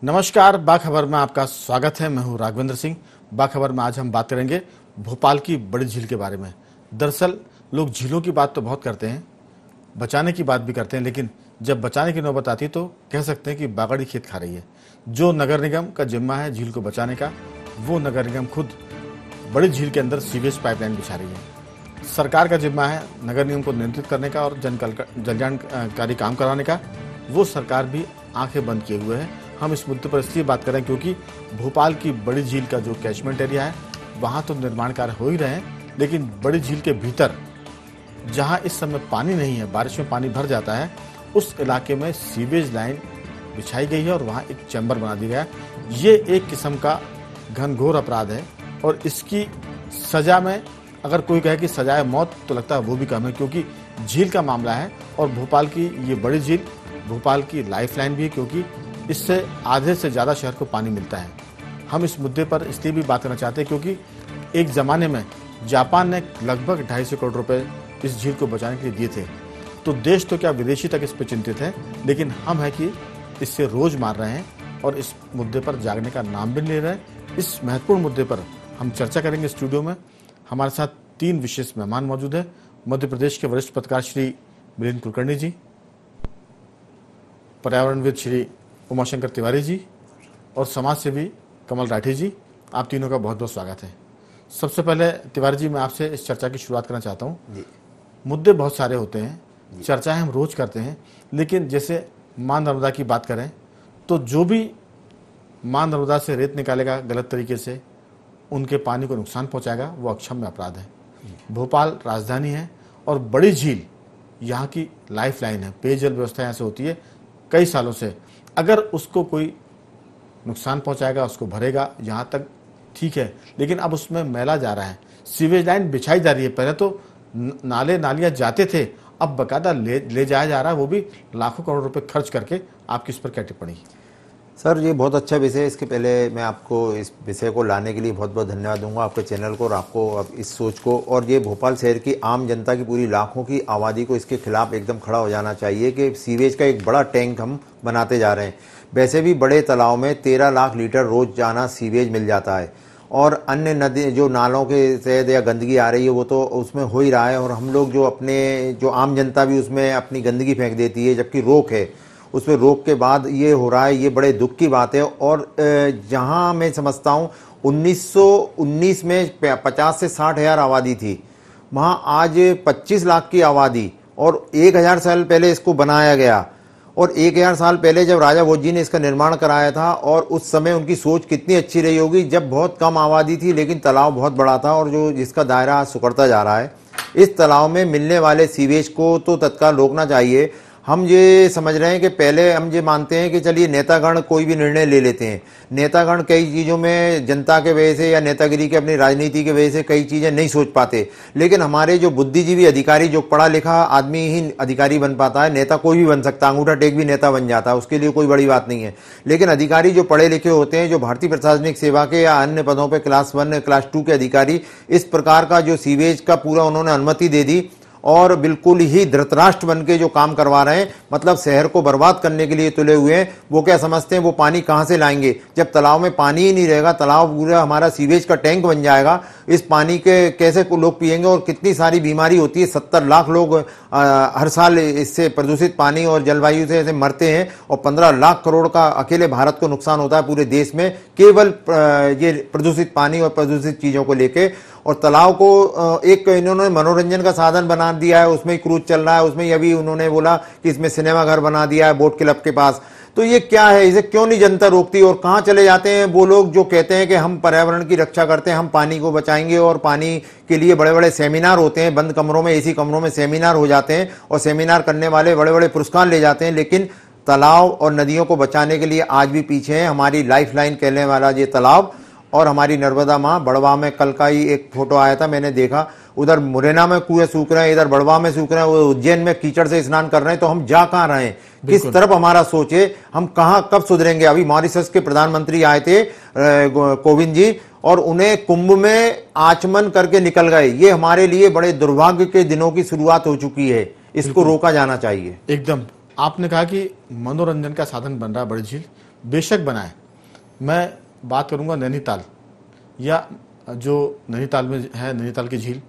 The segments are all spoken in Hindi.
नमस्कार, बाखबर में आपका स्वागत है। मैं हूं राघवेंद्र सिंह। बाखबर में आज हम बात करेंगे भोपाल की बड़ी झील के बारे में। दरअसल लोग झीलों की बात तो बहुत करते हैं, बचाने की बात भी करते हैं, लेकिन जब बचाने की नौबत आती तो कह सकते हैं कि बागड़ी खेत खा रही है। जो नगर निगम का जिम्मा है झील को बचाने का, वो नगर निगम खुद बड़ी झील के अंदर सीवेज पाइपलाइन बिछा रही है। सरकार का जिम्मा है नगर निगम को नियंत्रित करने का और जनकल्याणकारी काम कराने का, वो सरकार भी आंखें बंद किए हुए है। हम इस मुद्दे पर इसलिए बात करें क्योंकि भोपाल की बड़ी झील का जो कैचमेंट एरिया है वहाँ तो निर्माण कार्य हो ही रहे हैं, लेकिन बड़ी झील के भीतर जहाँ इस समय पानी नहीं है, बारिश में पानी भर जाता है, उस इलाके में सीवेज लाइन बिछाई गई है और वहाँ एक चैम्बर बना दिया गया है। ये एक किस्म का घनघोर अपराध है और इसकी सजा में अगर कोई कहे कि सजाए मौत तो लगता है वो भी कम है, क्योंकि झील का मामला है और भोपाल की ये बड़ी झील भोपाल की लाइफ लाइन भी है, क्योंकि इससे आधे से ज़्यादा शहर को पानी मिलता है। हम इस मुद्दे पर इसलिए भी बात करना चाहते हैं क्योंकि एक ज़माने में जापान ने लगभग 250 करोड़ रुपए इस झील को बचाने के लिए दिए थे। तो देश तो क्या विदेशी तक इस पर चिंतित है, लेकिन हम है कि इससे रोज़ मार रहे हैं और इस मुद्दे पर जागने का नाम भी नहीं ले रहे हैं। इस महत्वपूर्ण मुद्दे पर हम चर्चा करेंगे। स्टूडियो में हमारे साथ 3 विशेष मेहमान मौजूद हैं। मध्य प्रदेश के वरिष्ठ पत्रकार श्री मिलिंद कुलकर्णी जी, पर्यावरणविद श्री उमाशंकर तिवारी जी और समाज सेवी कमल राठी जी। आप तीनों का बहुत बहुत स्वागत है। सबसे पहले तिवारी जी, मैं आपसे इस चर्चा की शुरुआत करना चाहता हूँ। मुद्दे बहुत सारे होते हैं, चर्चाएं हम रोज करते हैं, लेकिन जैसे मां नर्मदा की बात करें तो जो भी मां नर्मदा से रेत निकालेगा गलत तरीके से, उनके पानी को नुकसान पहुंचाएगा, वो अक्षम्य अपराध है। भोपाल राजधानी है और बड़ी झील यहाँ की लाइफ लाइन है। पेयजल व्यवस्था यहाँ से होती है कई सालों से। अगर उसको कोई नुकसान पहुंचाएगा, उसको भरेगा, यहाँ तक ठीक है, लेकिन अब उसमें मैला जा रहा है, सीवेज लाइन बिछाई जा रही है। पहले तो नाले नालियाँ जाते थे, अब बकायदा ले जाया जा रहा है, वो भी लाखों करोड़ रुपए खर्च करके। आपकी इस पर क्या टिप्पणी? सर, ये बहुत अच्छा विषय है। इसके पहले मैं आपको इस विषय को लाने के लिए बहुत बहुत धन्यवाद दूंगा, आपके चैनल को और आपको अब इस सोच को। और ये भोपाल शहर की आम जनता की पूरी लाखों की आबादी को इसके खिलाफ एकदम खड़ा हो जाना चाहिए कि सीवेज का एक बड़ा टैंक हम बनाते जा रहे हैं। वैसे भी बड़े तालाब में 13 लाख लीटर रोज जाना सीवेज मिल जाता है और अन्य नदी जो नालों के तहत या गंदगी आ रही है वो तो उसमें हो ही रहा है। और हम लोग जो आम जनता भी उसमें अपनी गंदगी फेंक देती है, जबकि रोक है, उसमें रोक के बाद ये हो रहा है। ये बड़े दुख की बात है। और जहां मैं समझता हूं 1919 में 50 से 60 हज़ार आबादी थी, वहां आज 25 लाख की आबादी, और 1000 साल पहले इसको बनाया गया। और 1000 साल पहले जब राजा भोज जी ने इसका निर्माण कराया था, और उस समय उनकी सोच कितनी अच्छी रही होगी, जब बहुत कम आबादी थी लेकिन तालाब बहुत बड़ा था और जो जिसका दायरा आज सिकुड़ता जा रहा है। इस तालाब में मिलने वाले सीवेज को तो तत्काल रोकना चाहिए। हम ये समझ रहे हैं कि पहले हम ये मानते हैं कि चलिए नेतागण कोई भी निर्णय ले लेते हैं। नेतागण कई चीज़ों में जनता के वजह से या नेतागिरी के अपनी राजनीति के वजह से कई चीज़ें नहीं सोच पाते, लेकिन हमारे जो बुद्धिजीवी अधिकारी, जो पढ़ा लिखा आदमी ही अधिकारी बन पाता है। नेता कोई भी बन सकता है, अंगूठा टेक भी नेता बन जाता है, उसके लिए कोई बड़ी बात नहीं है। लेकिन अधिकारी जो पढ़े लिखे होते हैं, जो भारतीय प्रशासनिक सेवा के या अन्य पदों पर क्लास 1 क्लास 2 के अधिकारी, इस प्रकार का जो सीवेज का पूरा उन्होंने अनुमति दे दी और बिल्कुल ही धृतराष्ट्र बन के जो काम करवा रहे हैं, मतलब शहर को बर्बाद करने के लिए तुले हुए हैं। वो क्या समझते हैं वो पानी कहां से लाएंगे? जब तालाब में पानी ही नहीं रहेगा, तालाब पूरा हमारा सीवेज का टैंक बन जाएगा, इस पानी के कैसे लोग पिएंगे? और कितनी सारी बीमारी होती है। 70 लाख लोग हर साल इससे प्रदूषित पानी और जलवायु से ऐसे मरते हैं और 15 लाख करोड़ का अकेले भारत को नुकसान होता है पूरे देश में, केवल ये प्रदूषित पानी और प्रदूषित चीजों को लेके। और तालाब को एक इन्होंने मनोरंजन का साधन बना दिया है, उसमें क्रूज चल रहा है, उसमें अभी उन्होंने बोला कि इसमें सिनेमा घर बना दिया है बोट क्लब के पास। तो ये क्या है? इसे क्यों नहीं जनता रोकती? और कहां चले जाते हैं वो लोग जो कहते हैं कि हम पर्यावरण की रक्षा करते हैं, हम पानी को बचाएंगे, और पानी के लिए बड़े बड़े सेमिनार होते हैं, बंद कमरों में, एसी कमरों में सेमिनार हो जाते हैं और सेमिनार करने वाले बड़े बड़े पुरस्कार ले जाते हैं। लेकिन तालाब और नदियों को बचाने के लिए आज भी पीछे है। हमारी लाइफ लाइन कहने वाला ये तालाब और हमारी नर्मदा माँ। बड़वा में कल का ही एक फोटो आया था, मैंने देखा, उधर मुरैना में कुएं सूख रहे हैं, इधर बड़वा में सूख रहे हैं, वो उज्जैन में कीचड़ से स्नान कर रहे हैं। तो हम जा कहाँ रहे हैं? किस तरफ हमारा सोच है? हम कहाँ कब सुधरेंगे? अभी मॉरिशस के प्रधानमंत्री आए थे कोविंद जी, और उन्हें कुंभ में आचमन करके निकल गए। ये हमारे लिए बड़े दुर्भाग्य के दिनों की शुरुआत हो चुकी है। इसको रोका जाना चाहिए। एकदम। आपने कहा कि मनोरंजन का साधन बन रहा है बड़ी झील। बेशक बनाए। मैं बात करूंगा नैनीताल, या जो नैनीताल में है, नैनीताल की झील,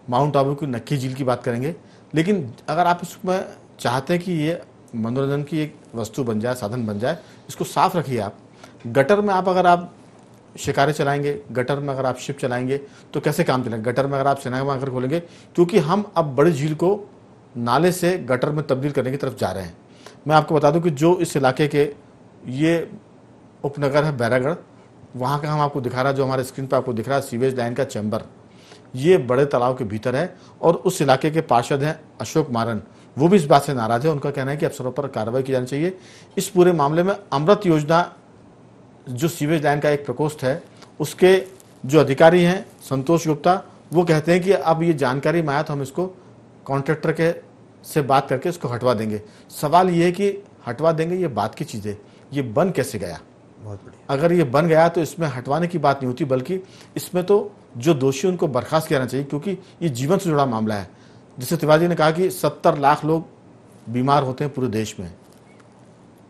माउंट आबू की नक्की झील की बात करेंगे। लेकिन अगर आप इसमें चाहते हैं कि ये मनोरंजन की एक वस्तु बन जाए, साधन बन जाए, इसको साफ रखिए आप। गटर में अगर आप शिकारे चलाएंगे, गटर में अगर आप शिप चलाएंगे तो कैसे काम चलेंगे? गटर में अगर आप सिनेमा घर खोलेंगे, क्योंकि हम अब बड़ी झील को नाले से गटर में तब्दील करने की तरफ जा रहे हैं। मैं आपको बता दूं कि जो इस इलाके के ये उपनगर है बैरागढ़, वहाँ का हम आपको दिखा रहा है, जो हमारे स्क्रीन पर आपको दिख रहा है सीवेज लाइन का चैम्बर, ये बड़े तालाब के भीतर है। और उस इलाके के पार्षद हैं अशोक मारन, वो भी इस बात से नाराज है। उनका कहना है कि अफसरों पर कार्रवाई की जानी चाहिए। इस पूरे मामले में अमृत योजना, जो सीवेज लाइन का एक प्रकोष्ठ है, उसके जो अधिकारी हैं संतोष गुप्ता, वो कहते हैं कि अब ये जानकारी में आया तो हम इसको कॉन्ट्रैक्टर के से बात करके इसको हटवा देंगे। सवाल ये है कि हटवा देंगे ये बात की चीज़ है, ये बन कैसे गया? बहुत बढ़िया। अगर ये बन गया तो इसमें हटवाने की बात नहीं होती, बल्कि इसमें तो जो दोषी उनको बर्खास्त किया जाना चाहिए, क्योंकि ये जीवन से जुड़ा मामला है। जैसे तिवारी ने कहा कि 70 लाख लोग बीमार होते हैं पूरे देश में,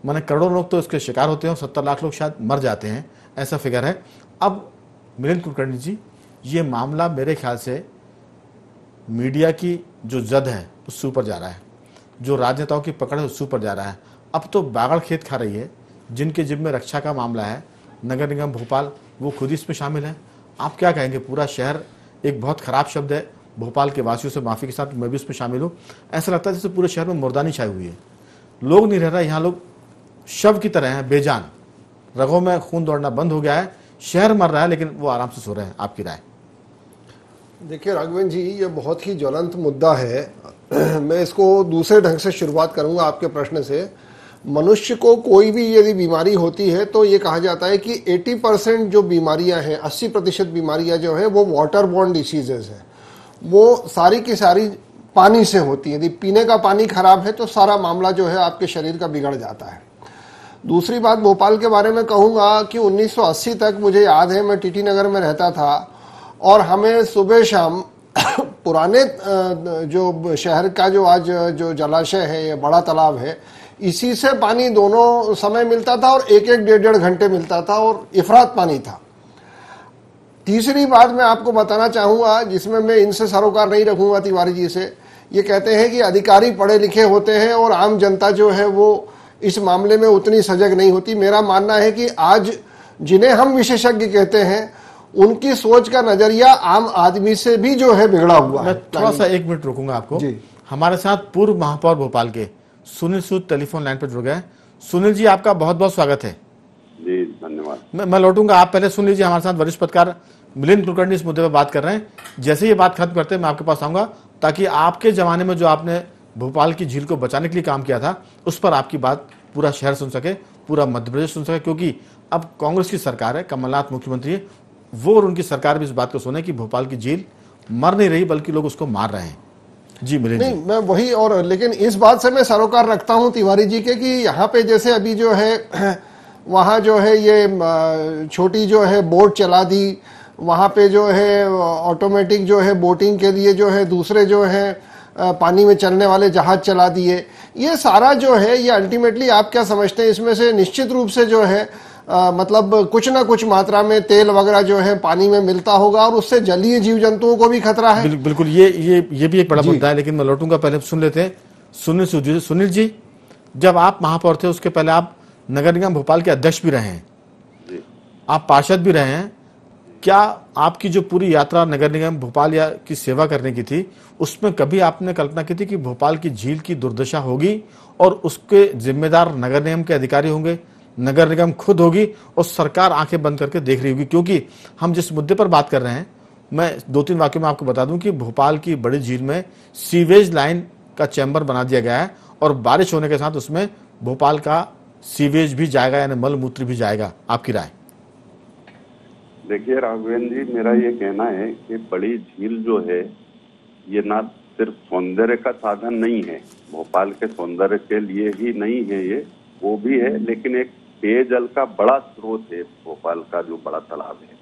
माने करोड़ों लोग तो इसके शिकार होते हैं और 70 लाख लोग शायद मर जाते हैं, ऐसा फिगर है। अब मिलिंद कुलकर्णी जी, ये मामला मेरे ख्याल से मीडिया की जो जद है उससे ऊपर जा रहा है, जो राजनेताओं की पकड़ है उससे ऊपर जा रहा है। अब तो बागड़ खेत खा रही है। जिनके जिम्मे रक्षा का मामला है, नगर निगम भोपाल, वो खुद ही इसमें शामिल है। आप क्या कहेंगे? पूरा शहर, एक बहुत खराब शब्द है, भोपाल के वासियों से माफ़ी के साथ मैं भी इसमें शामिल हूँ। ऐसा लगता है जैसे पूरे शहर में मुर्दानी छाई हुई है, लोग नहीं रह रहा। यहाँ लोग शव की तरह हैं, बेजान, रगों में खून दौड़ना बंद हो गया है, शहर मर रहा है लेकिन वो आराम से सो रहे हैं। आपकी राय? देखिए राघवेंद्र जी, ये बहुत ही ज्वलंत मुद्दा है। मैं इसको दूसरे ढंग से शुरुआत करूंगा आपके प्रश्न से। मनुष्य को कोई भी यदि बीमारी होती है तो ये कहा जाता है कि 80% जो बीमारियां हैं, 80% बीमारियां जो है वो वाटर बॉर्न डिसीजेज है। वो सारी की सारी पानी से होती है। यदि पीने का पानी खराब है तो सारा मामला जो है आपके शरीर का बिगड़ जाता है। दूसरी बात भोपाल के बारे में कहूँगा कि 1980 तक मुझे याद है, मैं टीटी नगर में रहता था और हमें सुबह शाम पुराने जो शहर का जो आज जो जलाशय है, ये बड़ा तालाब है, इसी से पानी दोनों समय मिलता था और एक एक 1.5 घंटे मिलता था और इफरात पानी था। तीसरी बात मैं आपको बताना चाहूँगा, जिसमें मैं इनसे सरोकार नहीं रखूँगा तिवारी जी से। ये कहते हैं कि अधिकारी पढ़े लिखे होते हैं और आम जनता जो है वो इस मामले में उतनी सजग नहीं होती। मेरा मानना है कि आज जिन्हें हम विशेषज्ञ कहते हैं, उनकी सोच का नजरिया आम आदमी से भी जो है बिगड़ा हुआ है। मैं थोड़ा सा 1 मिनट रोकूंगा आपको जी। हमारे साथ पूर्व महापौर भोपाल के सुनील सूद टेलीफोन लाइन पर जुड़ गए। सुनील जी, आपका बहुत बहुत स्वागत है। जी धन्यवाद। मैं लौटूंगा, आप पहले सुन लीजिए। हमारे साथ वरिष्ठ पत्रकार मिलिंद कुलकर्णी इस मुद्दे पर बात कर रहे हैं। जैसे ये बात खत्म करते हैं मैं आपके पास आऊंगा, ताकि आपके जमाने में जो आपने भोपाल की झील को बचाने के लिए काम किया था, उस पर आपकी बात पूरा शहर सुन सके, पूरा मध्य प्रदेश सुन सके। क्योंकि अब कांग्रेस की सरकार है, कमलनाथ मुख्यमंत्री है, वो और उनकी सरकार भी इस बात को सुने कि भोपाल की झील मर नहीं रही बल्कि लोग उसको मार रहे हैं। जी मिलिंद जी। नहीं, मैं वही, और लेकिन इस बात से मैं सरोकार रखता हूं तिवारी जी के कि यहाँ पे जैसे अभी जो है वहाँ जो है ये छोटी जो है बोट चला दी, वहाँ पे जो है ऑटोमेटिक जो है बोटिंग के लिए जो है दूसरे जो है पानी में चलने वाले जहाज चला दिए। ये सारा जो है ये अल्टीमेटली आप क्या समझते हैं, इसमें से निश्चित रूप से जो है मतलब कुछ ना कुछ मात्रा में तेल वगैरह जो है पानी में मिलता होगा और उससे जलीय जीव जंतुओं को भी खतरा है। बिल्कुल, ये भी एक बड़ा मुद्दा है। लेकिन मैं लौटूंगा, पहले सुन लेते हैं सुनील सूद जी। सुनील जी, जब आप महापौर थे उसके पहले आप नगर निगम भोपाल के अध्यक्ष भी रहे हैं, आप पार्षद भी रहे हैं। क्या आपकी जो पूरी यात्रा नगर निगम भोपाल या की सेवा करने की थी, उसमें कभी आपने कल्पना की थी कि भोपाल की झील की दुर्दशा होगी और उसके जिम्मेदार नगर निगम के अधिकारी होंगे, नगर निगम खुद होगी और सरकार आंखें बंद करके देख रही होगी? क्योंकि हम जिस मुद्दे पर बात कर रहे हैं, मैं 2-3 वाक्यों में आपको बता दूं कि भोपाल की बड़ी झील में सीवेज लाइन का चैम्बर बना दिया गया है और बारिश होने के साथ उसमें भोपाल का सीवेज भी जाएगा, यानी मल मूत्र भी जाएगा। आपकी राय? देखिए राघवेंद्र जी, मेरा ये कहना है कि बड़ी झील जो है ये ना सिर्फ सौंदर्य का साधन नहीं है, भोपाल के सौंदर्य के लिए ही नहीं है, ये वो भी है, लेकिन एक पेयजल का बड़ा स्रोत है। भोपाल का जो बड़ा तालाब है,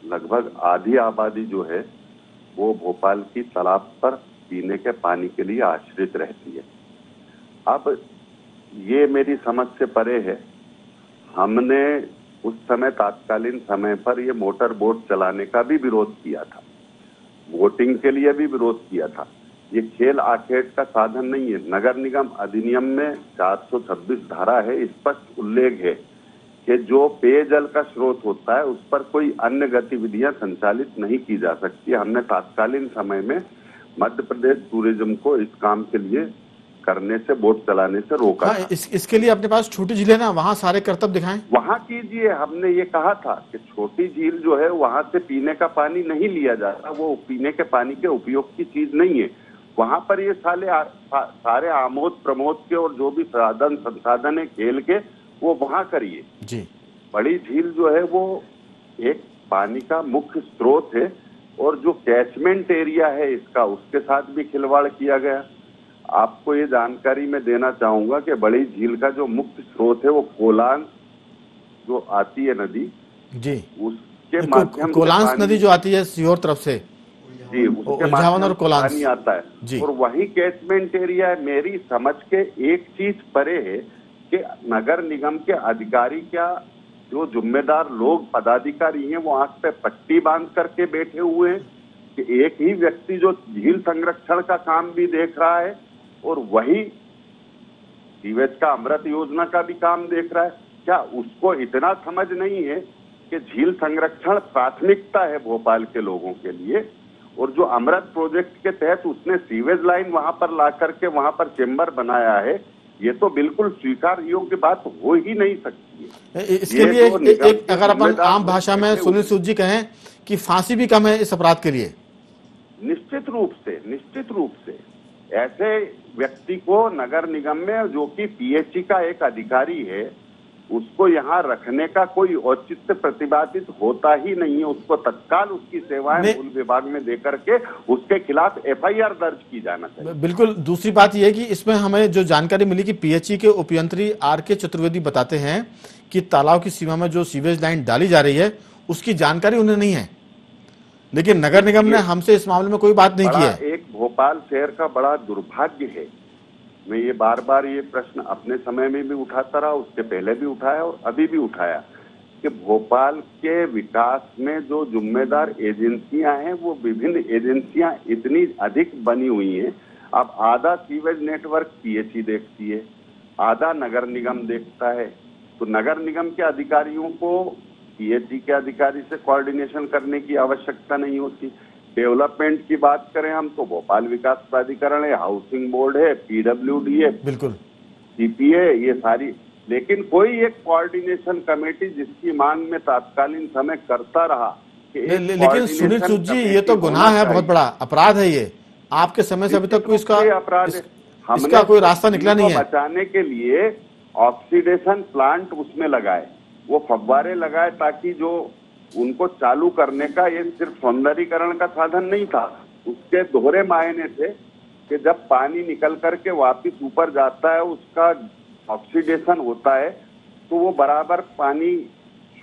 लगभग आधी आबादी जो है वो भोपाल की तालाब पर पीने के पानी के लिए आश्रित रहती है। अब ये मेरी समझ से परे है। हमने उस समय तात्कालीन समय पर ये मोटर बोट चलाने का भी विरोध किया था, वोटिंग के लिए भी विरोध किया था। ये खेल आखेट का साधन नहीं है। नगर निगम अधिनियम में 426 धारा है, स्पष्ट उल्लेख है कि जो पेयजल का स्रोत होता है उस पर कोई अन्य गतिविधियां संचालित नहीं की जा सकती। हमने तात्कालीन समय में मध्य प्रदेश टूरिज्म को इस काम के लिए करने से, बोट चलाने से रोका था। इसके लिए अपने पास छोटी झील है ना, वहां सारे कर्तव्य दिखाएं, वहां कीजिए। हमने ये कहा था कि छोटी झील जो है वहां से पीने का पानी नहीं लिया जाता, वो पीने के पानी के उपयोग की चीज नहीं है। वहां पर ये सारे आमोद प्रमोद के और जो भी साधन संसाधन है खेल के, वो वहां करिए जी। बड़ी झील जो है वो एक पानी का मुख्य स्रोत है, और जो कैचमेंट एरिया है इसका, उसके साथ भी खिलवाड़ किया गया। आपको ये जानकारी मैं देना चाहूंगा कि बड़ी झील का जो मुख्य स्रोत है वो कोलांस जो आती है नदी जी, उसके माध्यम से कोलांस नदी जो आती है सीहोर तरफ से जी, उसके उलझावन और कोलांस पानी आता है जी। और वही कैचमेंट एरिया है। मेरी समझ के एक चीज परे है कि नगर निगम के अधिकारी, क्या जो जिम्मेदार लोग पदाधिकारी हैं, वो आंख पे पट्टी बांध करके बैठे हुए हैं कि एक ही व्यक्ति जो झील संरक्षण का काम भी देख रहा है और वही सीवेज का अमृत योजना का भी काम देख रहा है। क्या उसको इतना समझ नहीं है कि झील संरक्षण प्राथमिकता है भोपाल के लोगों के लिए, और जो अमृत प्रोजेक्ट के तहत उसने सीवेज लाइन वहां पर ला करके वहां पर चेंबर बनाया है, ये तो बिल्कुल स्वीकार योग्य बात हो ही नहीं सकती है। इसके लिए एक अगर अपन आम भाषा में सुनील सूद जी कहें कि फांसी भी कम है इस अपराध के लिए। निश्चित रूप से ऐसे व्यक्ति को नगर निगम में, जो कि पीएचई का एक अधिकारी है, उसको यहाँ रखने का कोई औचित्य प्रतिपादित होता ही नहीं है। उसको तत्काल उसकी सेवाएं मूल विभाग में देकर के उसके खिलाफ एफआईआर दर्ज की जाना चाहिए। बिल्कुल। दूसरी बात यह है कि इसमें हमें जो जानकारी मिली कि पीएचई के उपयंत्री आर.के. चतुर्वेदी बताते हैं कि तालाब की सीमा में जो सीवेज लाइन डाली जा रही है उसकी जानकारी उन्हें नहीं है, लेकिन नगर निगम ने हमसे इस मामले में कोई बात नहीं की है। एक भोपाल शहर का बड़ा दुर्भाग्य है, मैं ये बार बार ये प्रश्न अपने समय में भी उठाता रहा, उसके पहले भी उठाया और अभी भी उठाया, कि भोपाल के विकास में जो जिम्मेदार एजेंसियां हैं वो विभिन्न एजेंसियां इतनी अधिक बनी हुई हैं। अब आधा सीवेज नेटवर्क पीएचई देखती है, आधा नगर निगम देखता है। तो नगर निगम के अधिकारियों को पीएचई के अधिकारी से कोऑर्डिनेशन करने की आवश्यकता नहीं होती। डेवलपमेंट की बात करें हम तो भोपाल विकास प्राधिकरण है, हाउसिंग बोर्ड है, पीडब्ल्यूडी है, बिल्कुल सीपीए, ये सारी, लेकिन कोई एक कोऑर्डिनेशन कमेटी जिसकी मांग में तात्कालीन समय करता रहा कि लेकिन सुनील सूद जी ये तो गुनाह है, बहुत बड़ा अपराध है ये। आपके समय से अभी तक कोई इसका कोई रास्ता निकला नहीं है। बचाने के लिए ऑक्सीडेशन प्लांट उसमें लगाए, वो फव्वारे लगाए, ताकि जो उनको चालू करने का ये सिर्फ सौंदर्यीकरण का साधन नहीं था, उसके दोहरे मायने थे कि जब पानी निकल करके वापस ऊपर जाता है, उसका ऑक्सीडेशन होता है, तो वो बराबर पानी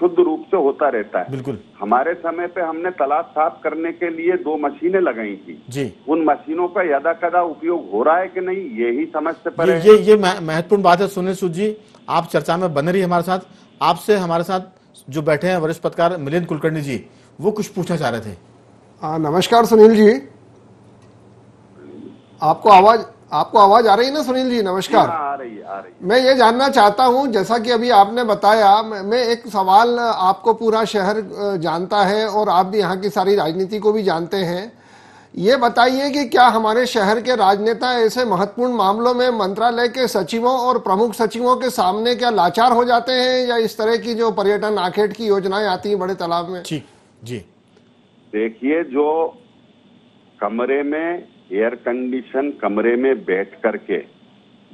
शुद्ध रूप से होता रहता है। बिल्कुल। हमारे समय पे हमने तालाब साफ करने के लिए 2 मशीनें लगाई थी जी। उन मशीनों का यदा कदा उपयोग हो रहा है कि नहीं, यही समझ से परे ये महत्वपूर्ण बात है। सुनील सूद जी, आप चर्चा में बने रही हमारे साथ। आपसे हमारे साथ जो बैठे हैं वरिष्ठ पत्रकार मिलिंद कुलकर्णी जी, वो कुछ पूछना चाह रहे थे। नमस्कार सुनील जी, आपको आवाज आ रही है ना सुनील जी? नमस्कार। आ रही है। मैं ये जानना चाहता हूं, जैसा कि अभी आपने बताया, मैं एक सवाल, आपको पूरा शहर जानता है और आप भी यहाँ की सारी राजनीति को भी जानते हैं। ये बताइए कि क्या हमारे शहर के राजनेता ऐसे महत्वपूर्ण मामलों में मंत्रालय के सचिवों और प्रमुख सचिवों के सामने क्या लाचार हो जाते हैं, या इस तरह की जो पर्यटन आखेट की योजनाएं आती हैं बड़े तालाब में? जी देखिए, जो कमरे में एयर कंडीशन कमरे में बैठ करके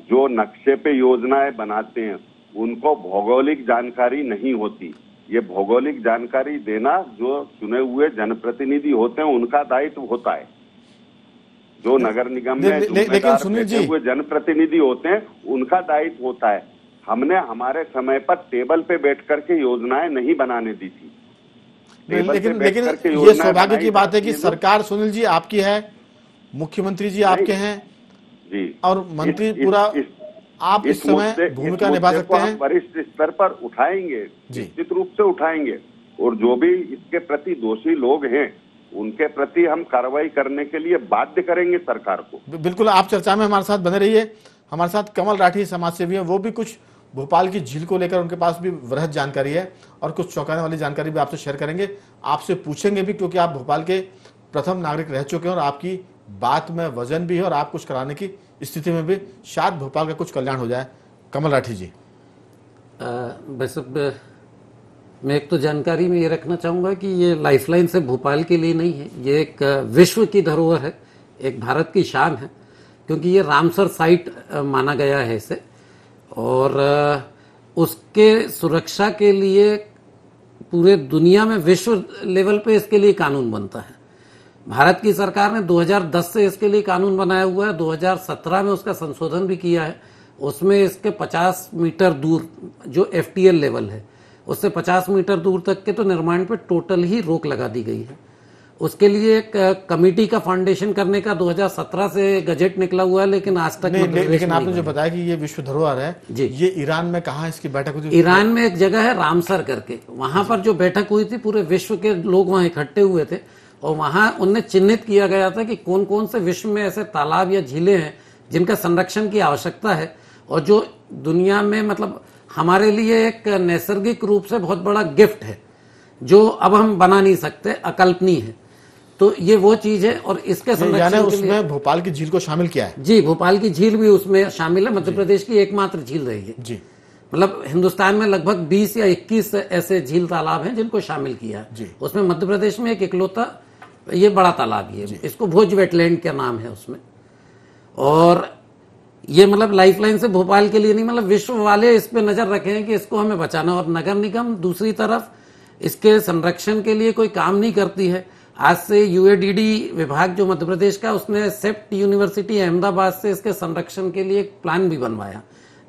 जो नक्शे पे योजनाएं बनाते हैं, उनको भौगोलिक जानकारी नहीं होती। ये भौगोलिक जानकारी देना जो चुने हुए जनप्रतिनिधि होते हैं उनका दायित्व होता है। जो नगर निगम में लेकिन सुनील जी, हुए जनप्रतिनिधि होते हैं उनका दायित्व होता है। हमने हमारे समय पर टेबल पे बैठ करके योजनाएं नहीं बनाने दी थी। लेकिन ये सौभाग्य की बात है कि सरकार सुनील जी आपकी है, मुख्यमंत्री जी आपके हैं जी, और मंत्री पूरा आप इस समय भूमिका निभा सकते हैं? वरिष्ठ स्तर पर उठाएंगे, निश्चित रूप से उठाएंगे, और जो भी इसके प्रति दोषी लोग हैं उनके प्रति हम कार्रवाई करने के लिए बाध्य करेंगे सरकार को। बिल्कुल, आप चर्चा में हमारे साथ बने रहिए। हमारे साथ कमल राठी समाज सेवी हैं, वो भी कुछ भोपाल की झील को लेकर उनके पास भी वृहद जानकारी है और कुछ चौंकाने वाली जानकारी भी आपसे शेयर करेंगे, आपसे पूछेंगे भी, क्योंकि आप भोपाल के प्रथम नागरिक रह चुके हैं और आपकी बात में वजन भी है और आप कुछ कराने की स्थिति में भी शायद भोपाल का कुछ कल्याण हो जाए। कमल राठी जी। वैसे मैं एक तो जानकारी में ये रखना चाहूँगा कि ये लाइफलाइन से भोपाल के लिए नहीं है, ये एक विश्व की धरोहर है, एक भारत की शान है, क्योंकि ये रामसर साइट माना गया है इसे, और उसके सुरक्षा के लिए पूरे दुनिया में विश्व लेवल पे इसके लिए कानून बनता है। भारत की सरकार ने 2010 से इसके लिए कानून बनाया हुआ है, 2017 में उसका संशोधन भी किया है। उसमें इसके 50 मीटर दूर जो FTL लेवल है उससे 50 मीटर दूर तक के तो निर्माण पे टोटल ही रोक लगा दी गई है। उसके लिए एक कमेटी का फाउंडेशन करने का 2017 से गजट निकला हुआ है, लेकिन आज तक नहीं, लेकिन आपने जो बताया कि ये विश्व धरोहर है जी, ये ईरान में कहाँ इसकी बैठक हुई थी? ईरान में एक जगह है रामसर करके, वहां पर जो बैठक हुई थी पूरे विश्व के लोग वहां इकट्ठे हुए थे और वहां उनने चिन्हित किया गया था कि कौन कौन से विश्व में ऐसे तालाब या झीलें हैं जिनका संरक्षण की आवश्यकता है और जो दुनिया में मतलब हमारे लिए एक नैसर्गिक रूप से बहुत बड़ा गिफ्ट है जो अब हम बना नहीं सकते, अकल्पनीय है। तो ये वो चीज है और इसके संरक्षण के लिए उसमें भोपाल की झील को शामिल किया है। जी, भोपाल की झील भी उसमें शामिल है, मध्य प्रदेश की एकमात्र झील रही है जी। मतलब हिंदुस्तान में लगभग 20 या 21 ऐसे झील तालाब हैं जिनको शामिल किया है। उसमें मध्य प्रदेश में एक इकलौता ये बड़ा तालाब ही है, इसको भोज वेटलैंड का नाम है उसमें। और ये मतलब लाइफलाइन से भोपाल के लिए नहीं, मतलब विश्व वाले इस पे नजर रखे हैं कि इसको हमें बचाना। और नगर निगम दूसरी तरफ इसके संरक्षण के लिए कोई काम नहीं करती है। आज से UADD विभाग जो मध्य प्रदेश का, उसने सेप्ट यूनिवर्सिटी अहमदाबाद से इसके संरक्षण के लिए एक प्लान भी बनवाया।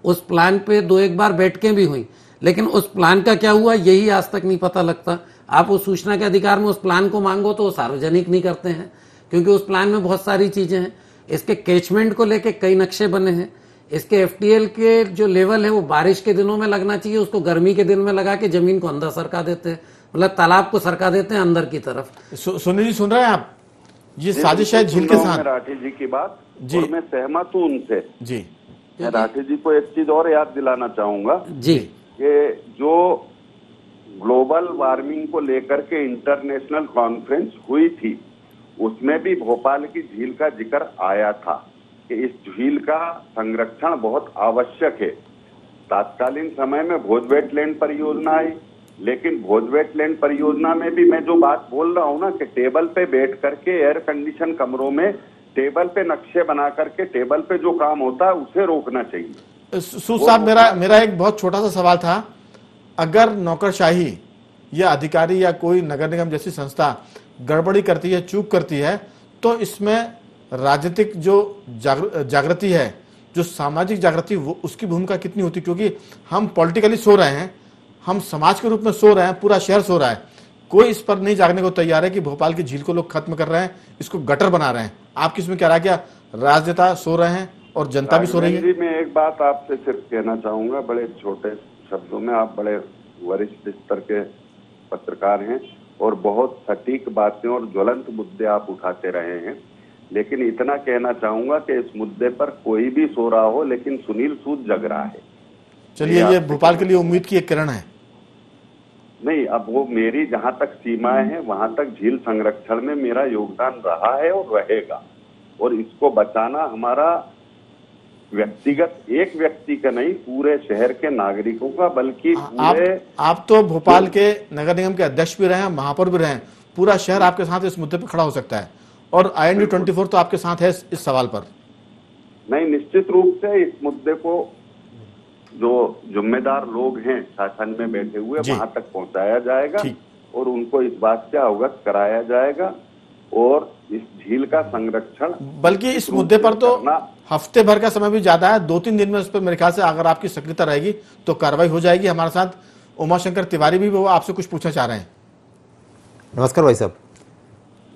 उस प्लान पे 2-1 बार बैठकें भी हुई, लेकिन उस प्लान का क्या हुआ यही आज तक नहीं पता लगता। आप उस सूचना के अधिकार में उस प्लान को मांगो तो सार्वजनिक नहीं करते हैं, क्योंकि उस प्लान में बहुत सारी चीजें हैं। इसके कैचमेंट को लेके कई नक्शे बने हैं। इसके FTL के जो लेवल है वो बारिश के दिनों में लगना चाहिए, उसको गर्मी के दिन में लगा के जमीन को अंदर सरका देते हैं, मतलब तालाब को सरका देते हैं अंदर की तरफ। सुनील जी सुन रहे हैं आप? ये साजिश है झील के साथ। राठी जी की बात जी, और मैं सहमत हूँ उनसे जी। मैं राठी जी को एक चीज और याद दिलाना चाहूंगा जी कि जो ग्लोबल वार्मिंग को लेकर के इंटरनेशनल कॉन्फ्रेंस हुई थी उसमें भी भोपाल की झील का जिक्र आया था कि इस झील का संरक्षण बहुत आवश्यक है। तात्कालीन समय में भोज वेटलैंड परियोजना आई, लेकिन भोज वेटलैंड परियोजना में भी मैं जो बात बोल रहा हूँ ना कि टेबल पे बैठ करके एयर कंडीशन कमरों में टेबल पे नक्शे बना करके टेबल पे जो काम होता है उसे रोकना चाहिए। सूद साहब, मेरा एक बहुत छोटा सा सवाल था। अगर नौकरशाही या अधिकारी या कोई नगर निगम जैसी संस्था गड़बड़ी करती है, चूक करती है, तो इसमें राजनीतिक जो जागृति है, जो सामाजिक जागृति, वो उसकी भूमिका कितनी होती? क्योंकि हम पॉलिटिकली सो रहे हैं, हम समाज के रूप में सो रहे हैं, पूरा शहर सो रहा है, कोई इस पर नहीं जागने को तैयार है कि भोपाल की झील को लोग खत्म कर रहे हैं, इसको गटर बना रहे हैं। आपकी इसमें क्या राय? क्या राजनेता सो रहे हैं और जनता भी सो रही है? मैं एक बात आपसे सिर्फ कहना चाहूंगा बड़े छोटे शब्दों में। आप बड़े वरिष्ठ स्तर के पत्रकार हैं और बहुत सटीक बातें और ज्वलंत मुद्दे आप उठाते रहे हैं, लेकिन इतना कहना चाहूंगा कि इस मुद्दे पर कोई भी सो रहा हो, लेकिन सुनील सूद जग रहा है। चलिए, ये भोपाल के लिए उम्मीद की एक किरण है। नहीं, अब वो मेरी जहां तक सीमाएं हैं वहां तक झील संरक्षण में मेरा योगदान रहा है और रहेगा, और इसको बचाना हमारा व्यक्तिगत एक व्यक्ति का नहीं, पूरे शहर के नागरिकों का, बल्कि पूरे आप तो भोपाल के नगर निगम के अध्यक्ष भी रहे हैं, महापौर भी रहे हैं, पूरा शहर आपके साथ इस मुद्दे पर खड़ा हो सकता है और IND24 तो आपके साथ है इस सवाल पर। नहीं, निश्चित रूप से इस मुद्दे को जो जिम्मेदार लोग हैं शासन में बैठे हुए वहां तक पहुंचाया जाएगा और उनको इस बात से अवगत कराया जाएगा और इस झील का संरक्षण, बल्कि इस मुद्दे पर तो हफ्ते भर का समय भी ज्यादा है, 2-3 दिन में उस पर मेरे ख्याल से अगर आपकी सक्रियता रहेगी तो कार्रवाई हो जाएगी। हमारे साथ उमाशंकर तिवारी भी वो आपसे कुछ पूछना चाह रहे हैं। नमस्कार भाई साहब।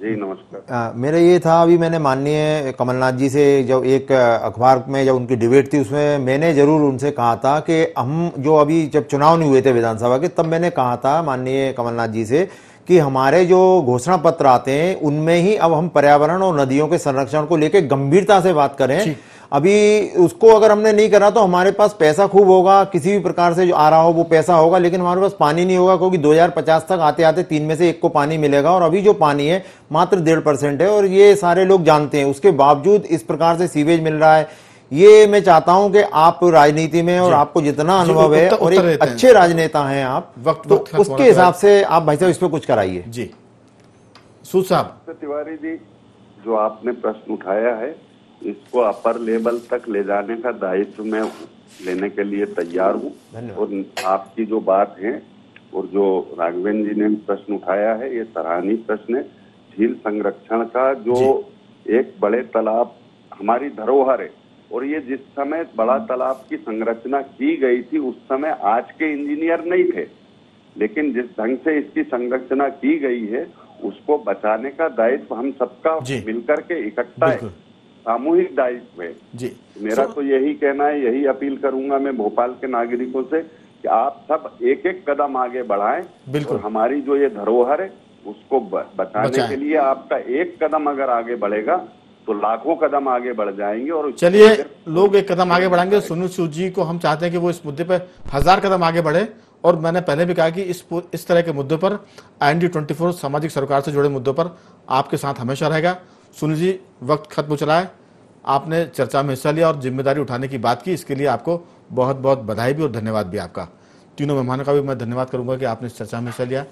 जी नमस्कार। मेरा ये था, अभी मैंने माननीय कमलनाथ जी से जब एक अखबार में जब उनकी डिबेट थी, उसमें मैंने जरूर उनसे कहा था कि हम जो अभी जब चुनाव नहीं हुए थे विधानसभा के, तब मैंने कहा था माननीय कमलनाथ जी से कि हमारे जो घोषणा पत्र आते हैं उनमें ही अब हम पर्यावरण और नदियों के संरक्षण को लेकर गंभीरता से बात करें। अभी उसको अगर हमने नहीं करा तो हमारे पास पैसा खूब होगा, किसी भी प्रकार से जो आ रहा हो वो पैसा होगा, लेकिन हमारे पास पानी नहीं होगा, क्योंकि 2050 तक आते आते 3 में से 1 को पानी मिलेगा और अभी जो पानी है मात्र 1.5% है और ये सारे लोग जानते हैं। उसके बावजूद इस प्रकार से सीवेज मिल रहा है। ये मैं चाहता हूं कि आप राजनीति में और आपको जितना अनुभव है और एक अच्छे राजनेता हैं आप, तो उसके हिसाब से आप भाई साहब इस पर कुछ कराइए। जी सूद साहब। तिवारी जी, जो आपने प्रश्न उठाया है इसको अपर लेवल तक ले जाने का दायित्व मैं लेने के लिए तैयार हूँ। और आपकी जो बात है और जो राघवेंद्र जी ने प्रश्न उठाया है, ये सराहनीय प्रश्न है। झील संरक्षण का जो एक बड़े तालाब हमारी धरोहर है, और ये जिस समय बड़ा तालाब की संरचना की गई थी उस समय आज के इंजीनियर नहीं थे, लेकिन जिस ढंग से इसकी संरचना की गई है उसको बचाने का दायित्व हम सबका मिलकर के इकट्ठा है, सामूहिक दायित्व है जी। मेरा तो यही कहना है, यही अपील करूंगा मैं भोपाल के नागरिकों से कि आप सब एक एक कदम आगे बढ़ाएं। बिल्कुल, हमारी जो ये धरोहर है उसको बचाने के लिए आपका एक कदम अगर आगे बढ़ेगा तो लाखों कदम आगे बढ़ जाएंगे। और चलिए, लोग एक कदम आगे बढ़ेंगे। सुनील सूद जी को हम चाहते हैं कि वो इस मुद्दे पर 1000 कदम आगे बढ़े। और मैंने पहले भी कहा कि इस तरह के मुद्दों पर IND24 सामाजिक सरोकार से जुड़े मुद्दों पर आपके साथ हमेशा रहेगा। सुनील जी, वक्त खत्म हो चला है। आपने चर्चा में हिस्सा लिया और जिम्मेदारी उठाने की बात की, इसके लिए आपको बहुत बहुत बधाई भी और धन्यवाद भी आपका। तीनों मेहमानों का भी मैं धन्यवाद करूंगा कि आपने इस चर्चा में हिस्सा लिया,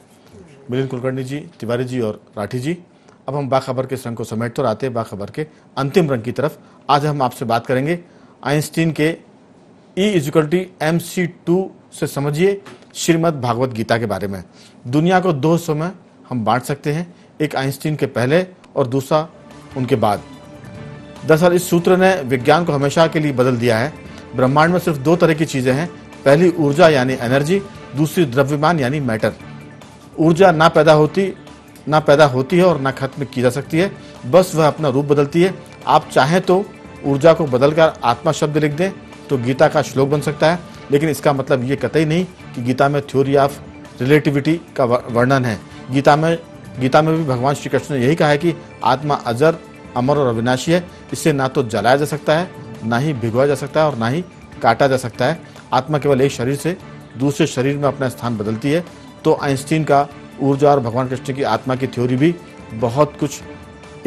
मिलिंद कुलकर्णी जी, तिवारी जी और राठी जी। अब हम बाखबर के इस रंग को समेटते और आते हैं बाखबर के अंतिम रंग की तरफ। आज हम आपसे बात करेंगे आइंस्टीन के E=mc2 से समझिए श्रीमद् भागवत गीता के बारे में। दुनिया को 2 हिस्सों में हम बांट सकते हैं, एक आइंस्टीन के पहले और दूसरा उनके बाद। दरअसल इस सूत्र ने विज्ञान को हमेशा के लिए बदल दिया है। ब्रह्मांड में सिर्फ 2 तरह की चीजें हैं, पहली ऊर्जा यानी एनर्जी, दूसरी द्रव्यमान यानी मैटर। ऊर्जा ना पैदा होती है और ना खत्म की जा सकती है, बस वह अपना रूप बदलती है। आप चाहें तो ऊर्जा को बदलकर आत्मा शब्द लिख दें तो गीता का श्लोक बन सकता है, लेकिन इसका मतलब ये कतई नहीं कि गीता में थ्योरी ऑफ रिलेटिविटी का वर्णन है। गीता में भी भगवान श्री कृष्ण ने यही कहा है कि आत्मा अजर, अमर और अविनाशी है। इसे ना तो जलाया जा सकता है, ना ही भिगोया जा सकता है और ना ही काटा जा सकता है। आत्मा केवल एक शरीर से दूसरे शरीर में अपना स्थान बदलती है। तो आइंस्टीन का ऊर्जा और भगवान कृष्ण की आत्मा की थ्योरी भी बहुत कुछ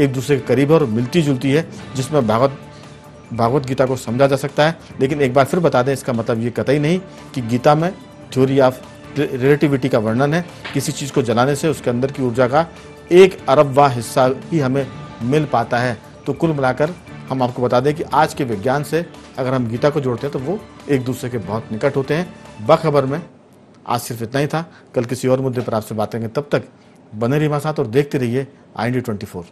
एक दूसरे के करीब है और मिलती जुलती है, जिसमें भागवत गीता को समझा जा सकता है। लेकिन एक बार फिर बता दें, इसका मतलब ये कतई नहीं कि गीता में थ्योरी ऑफ रिलेटिविटी का वर्णन है। किसी चीज़ को जलाने से उसके अंदर की ऊर्जा का 1 अरबवां हिस्सा ही हमें मिल पाता है। तो कुल मिलाकर हम आपको बता दें कि आज के विज्ञान से अगर हम गीता को जोड़ते हैं तो वो एक दूसरे के बहुत निकट होते हैं। बाखबर में आज सिर्फ इतना ही था। कल किसी और मुद्दे पर आपसे बात करेंगे। तब तक बने रहिए हमारे साथ और देखते रहिए IND24।